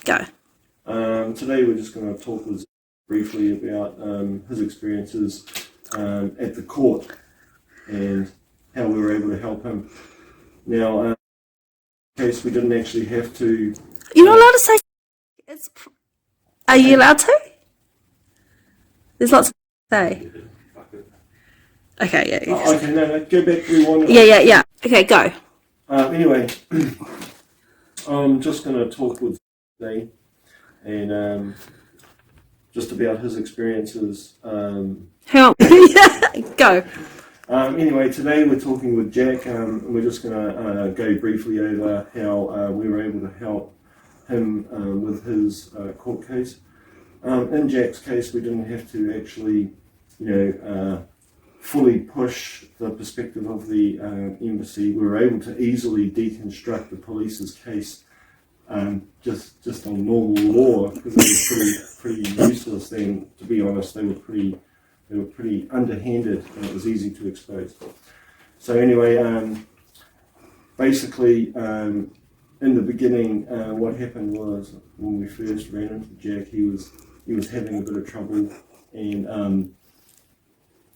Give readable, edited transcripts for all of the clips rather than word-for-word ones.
Go. Today we're just going to talk briefly about his experiences at the court and how we were able to help him. Now, in case we didn't actually have to... You're not allowed to say... Are you allowed to? There's lots to say. Okay, yeah. Okay, no, go back, rewind. Yeah. Okay, go. Anyway, I'm just going to talk with today and just about his experiences. Hang on. Go. Anyway, today we're talking with Jack. We're just going to go briefly over how we were able to help him with his court case. In Jack's case, we didn't have to actually, fully push the perspective of the embassy. We were able to easily deconstruct the police's case just on normal law, because it was pretty useless then. To be honest, they were pretty underhanded, and it was easy to expose. So anyway, basically, in the beginning, what happened was when we first ran into Jack, he was having a bit of trouble, and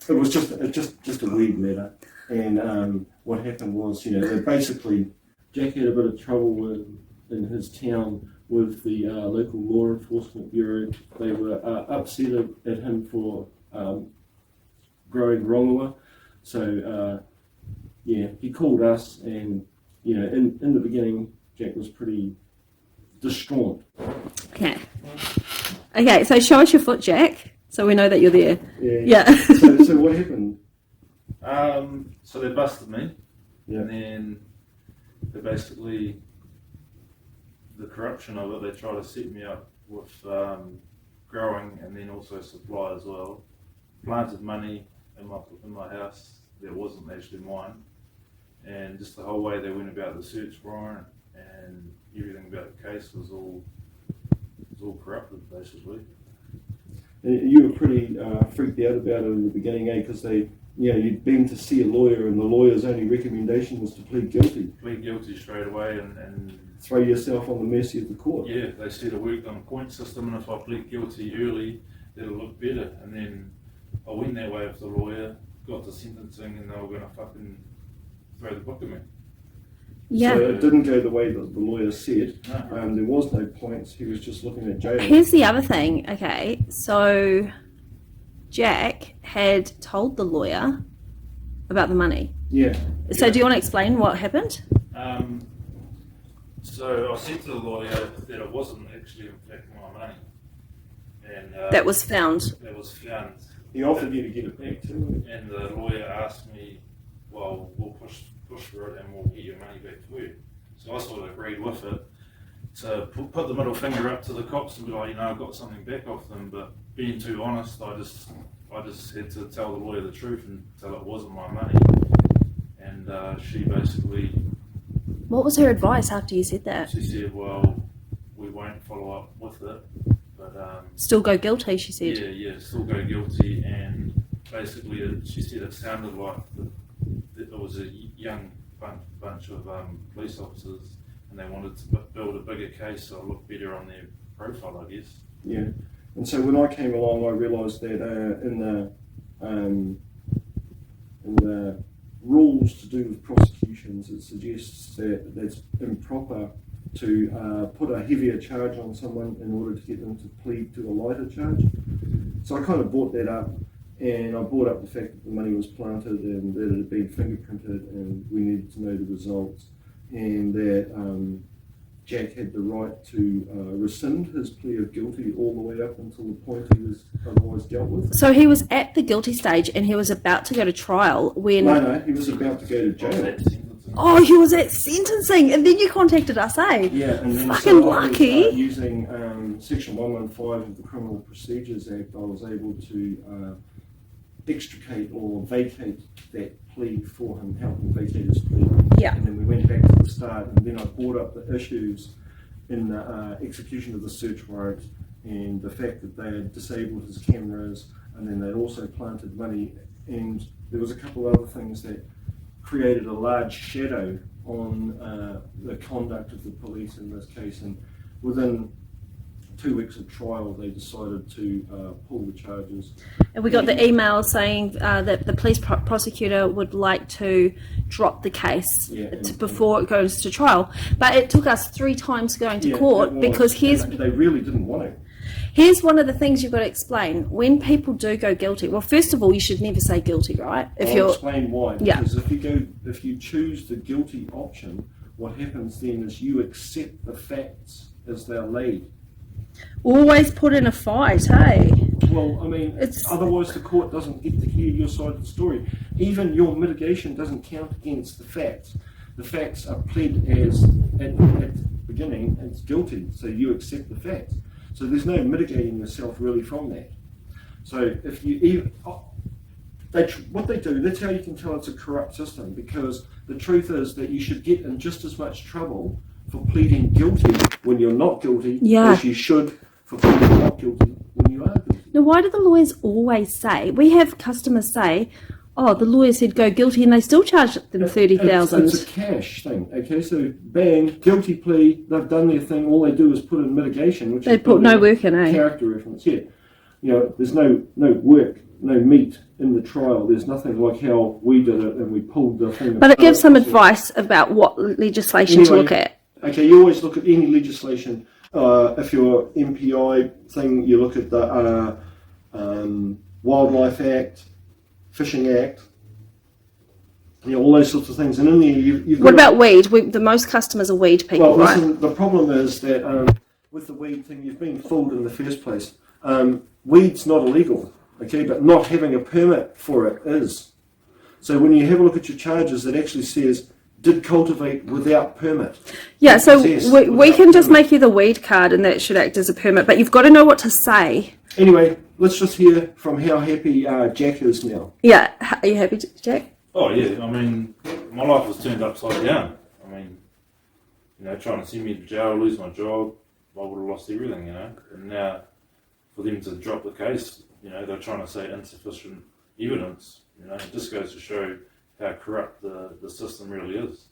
it was just a weird matter. And what happened was, basically, Jack had a bit of trouble in his town with the local law enforcement bureau. They were upset at him for growing rongoa. So he called us, and in the beginning, Jack was pretty distraught. Okay, so show us your foot, Jack, so we know that you're there. Yeah. So what happened? So they busted me, Yeah. and then they basically, the corruption of it, they tried to set me up with growing and then also supply as well. Planted money in my house that wasn't actually mine, and just the whole way they went about the search warrant and everything about the case was all corrupted, basically. You were pretty freaked out about it in the beginning, because you'd been to see a lawyer, and the lawyer's only recommendation was to plead guilty. Plead guilty straight away and throw yourself on the mercy of the court. Yeah, they said it worked on a point system, and if I plead guilty early, that'll look better. And then I went that way with the lawyer, got to sentencing, and they were going to fucking throw the book at me. Yeah. So it didn't go the way that the lawyer said. No. There was no points. He was just looking at jail. Here's the other thing. Okay, so Jack had told the lawyer about the money. Yeah. So do you want to explain what happened? So I said to the lawyer that it wasn't actually in fact my money. And That was found. That was found. He offered you to get it back too. And the lawyer asked me, well, we'll push for it and we'll get your money back to you. So I sort of agreed with it to put the middle finger up to the cops and be like, I've got something back off them. But being too honest, I just had to tell the lawyer the truth and tell it wasn't my money. And she basically... What was her advice after you said that? She said, well, we won't follow up with it. But still go guilty, she said. Yeah, still go guilty. And basically she said it sounded like it was a young bunch of police officers, and they wanted to build a bigger case so it looked better on their profile, I guess. Yeah. And so when I came along, I realised that in the rules to do with prosecutions, it suggests that it's improper to put a heavier charge on someone in order to get them to plead to a lighter charge. So I kind of brought that up, and I brought up the fact that the money was planted and that it had been fingerprinted, and we needed to know the results, and that Jack had the right to rescind his plea of guilty all the way up until the point he was otherwise dealt with. So he was at the guilty stage and he was about to go to trial when... No, he was about to go to jail. Oh, he was at sentencing, and then you contacted us, eh? Yeah, and then fucking so lucky. I was, using Section 115 of the Criminal Procedures Act, I was able to extricate or vacate that plea for him, help him vacate his plea. Yeah. And then we went back to the start, and then I brought up the issues in the execution of the search warrant and the fact that they had disabled his cameras, and then they'd also planted money, and there was a couple of other things that created a large shadow on the conduct of the police in this case. And within 2 weeks of trial, they decided to pull the charges. And we got the email saying that the police prosecutor would like to drop the case before it goes to trial. But it took us 3 times going to court because they really didn't want to. Here's one of the things you've got to explain. When people do go guilty, well, first of all, you should never say guilty, right? I'll explain why. Because if you choose the guilty option, what happens then is you accept the facts as they're laid. Always put in a fight, hey? Well, I mean, otherwise the court doesn't get to hear your side of the story. Even your mitigation doesn't count against the facts. The facts are pled as, at the beginning, it's guilty, so you accept the facts. So there's no mitigating yourself really from that. So if you what they do, that's how you can tell it's a corrupt system, because the truth is that you should get in just as much trouble for pleading guilty when you're not guilty as you should for pleading not guilty when you are guilty. Now, why do the lawyers always say, we have customers say, oh, the lawyer said go guilty, and they still charge them 30,000. It's a cash thing, okay? So, bang, guilty plea, they've done their thing, all they do is put in mitigation, which they put no work in, character reference, You know, there's no work, no meat in the trial. There's nothing like how we did it and we pulled the thing. But it gives some advice about what legislation to look at. Okay, you always look at any legislation. If you're MPI thing, you look at the Wildlife Act, Fishing Act, all those sorts of things. And in there, you've got... What about weed? The most customers are weed people, right? Listen, the problem is that with the weed thing, you've been fooled in the first place. Weed's not illegal, okay, but not having a permit for it is. So when you have a look at your charges, it actually says, did cultivate without permit. Yeah, so we can just make you the weed card and that should act as a permit, but you've got to know what to say. Anyway, let's just hear from how happy Jack is now. Yeah, are you happy, Jack? Oh yeah, I mean, my life was turned upside down. I mean, trying to send me to jail, lose my job, I would have lost everything, And now, for them to drop the case, they're trying to say insufficient evidence. It just goes to show how corrupt the system really is.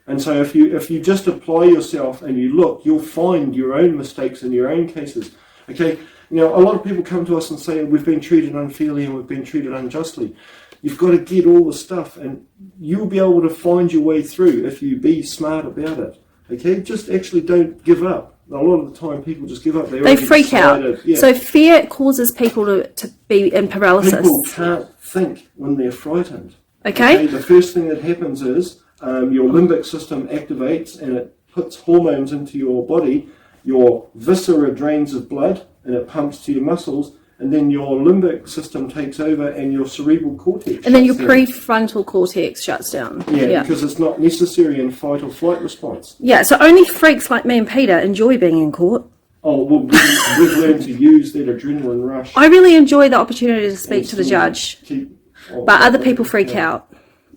And so if you just apply yourself and you look, you'll find your own mistakes in your own cases. Okay, a lot of people come to us and say we've been treated unfairly and we've been treated unjustly. You've got to get all the stuff, and you'll be able to find your way through if you be smart about it. Okay, just actually don't give up. A lot of the time people just give up. They freak out. Yeah. So fear causes people to be in paralysis. People can't think when they're frightened. Okay. The first thing that happens is your limbic system activates and it puts hormones into your body. Your viscera drains of blood and it pumps to your muscles, and then your limbic system takes over and your cerebral cortex. And then your prefrontal cortex shuts down. Yeah, because it's not necessary in fight or flight response. Yeah, so only freaks like me and Peter enjoy being in court. Oh, well, we've learned to use that adrenaline rush. I really enjoy the opportunity to speak to the judge. But other people freak out.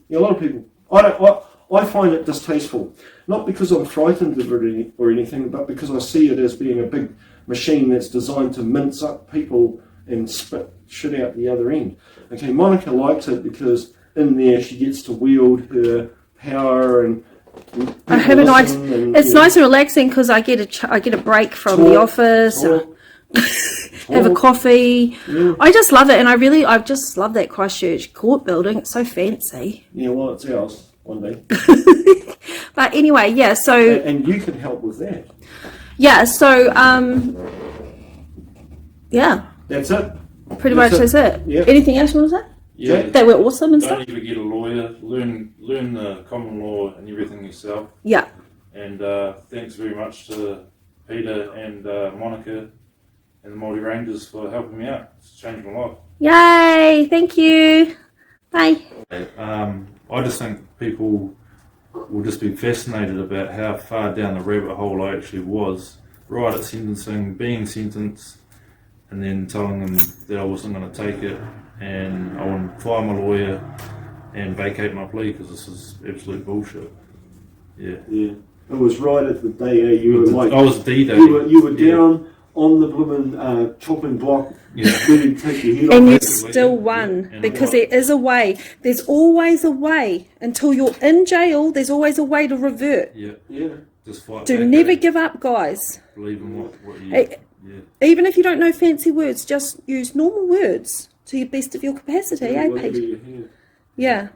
Yeah, a lot of people. I find it distasteful. Not because I'm frightened of it or anything, but because I see it as being a big machine that's designed to mince up people and spit shit out the other end. Okay, Monica likes it because in there she gets to wield her power and I have a nice. It's nice and relaxing because I get a break from the office. Have a coffee. Yeah. I just love it, and I just love that Christchurch court building. It's so fancy. Yeah, well, it's ours one day. But anyway, yeah. So and you can help with that. Yeah. So yeah. That's it. Pretty much that's it. Yeah. Anything else you want to say? Yeah. They were awesome and stuff. Don't ever get a lawyer. Learn the common law and everything yourself. Yeah. And thanks very much to Peter and Monica and the Māori Rangers for helping me out. It's changed my life. Yay! Thank you. Bye. I just think people will just be fascinated about how far down the rabbit hole I actually was, right at sentencing, being sentenced, and then telling them that I wasn't going to take it, and I want to fire my lawyer and vacate my plea because this is absolute bullshit. Yeah. Yeah. It was right at the day you were like... I was D-Day. You were down on the blooming chopping block, ready to take your head off. And you still won, because there is a way. There's always a way. Until you're in jail, there's always a way to revert. Yeah. Yeah. Just fight. Do never give up, guys. Believe in what you... Yeah. Even if you don't know fancy words, just use normal words to the best of your capacity, eh, Whatever Pete? you hear. Yeah.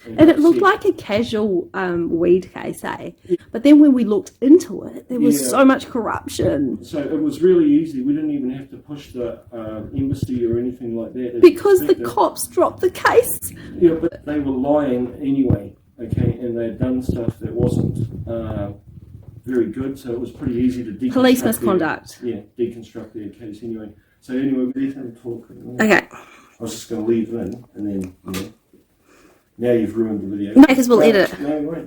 And it looked like a casual weed case, eh? But then when we looked into it, there was so much corruption. So it was really easy. We didn't even have to push the embassy or anything like that. Because the cops dropped the case. Yeah, but they were lying anyway, okay, and they'd done stuff that wasn't very good, so it was pretty easy to deconstruct. Police misconduct. Deconstruct their case anyway. So anyway, we let them talk. Okay. I was just going to leave it in, and then, now you've ruined the video. No, because we'll edit it. No, wait.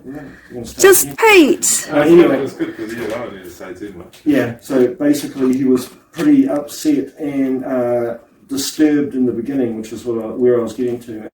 Just Pete. Anyway. It's good because I don't need to say too much. Yeah, so basically he was pretty upset and disturbed in the beginning, which is where I was getting to.